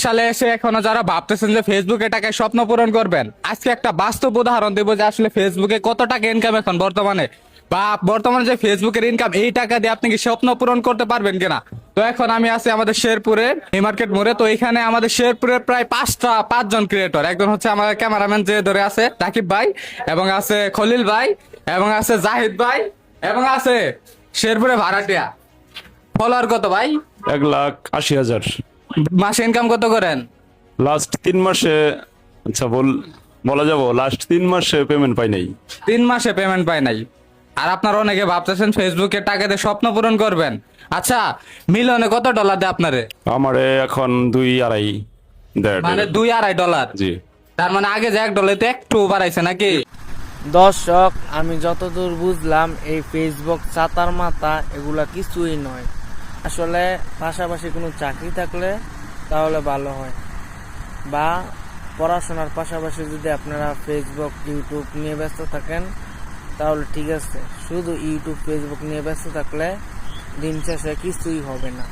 সালে এসে এখনো যারা ভাবতেছেন যে ফেসবুকে টাকায় স্বপ্ন পূরণ করবেন, আজকে একটা বাস্তব উদাহরণ দেবো যে আসলে ফেসবুকে কত টাকা ইনকাম এখন বর্তমানে, বা বর্তমানে যে ফেসবুকের ইনকাম, এই টাকা দিয়ে আপনি কি স্বপ্ন পূরণ করতে পারবেন কিনা। তো এখন আমি আছি আমাদের শেরপুরে এই মার্কেট মোড়ে। তো এখানে আমাদের শেরপুরের প্রায় পাঁচজন ক্রিয়েটর। একজন হচ্ছে আমার ক্যামেরাম্যান যে ধরে আছে রাকিব ভাই, এবং আছে খলিল ভাই, এবং আছে জাহিদ ভাই, এবং আছে শেরপুরে ভাড়াটিয়া। ফলোয়ার কত ভাই? 1,80,000। মাসে ইনকাম কত করেন? লাস্ট 3 মাসে, আচ্ছা বলা যাব, লাস্ট 3 মাসে পেমেন্ট পাই নাই। 3 মাসে পেমেন্ট পায় নাই। আর আপনারা অনেকে ভাবতেছেন ফেসবুকে টাকা দিয়ে স্বপ্ন পূরণ করবেন। আচ্ছা, মিলিয়নে কত ডলার দেয় আপনারে? আমারে এখন 2-2.5 দেড়। মানে $2-2.5। জি। তার মানে আগে যে $1 একটু বাড়াইছে নাকি? দর্শক, আমি যতদূর বুঝলাম এই ফেসবুক চাতার মাথা এগুলা কিছুই নয়। আসলে পাশাপাশি কোনো চাকরি থাকলে তাহলে ভালো হয়, বা পড়াশোনার পাশাপাশি যদি আপনারা ফেসবুক ইউটিউব নিয়ে ব্যস্ত থাকেন তাহলে ঠিক আছে। শুধু ইউটিউব ফেসবুক নিয়ে ব্যস্ত থাকলে দিন শেষে কিছুই হবে না।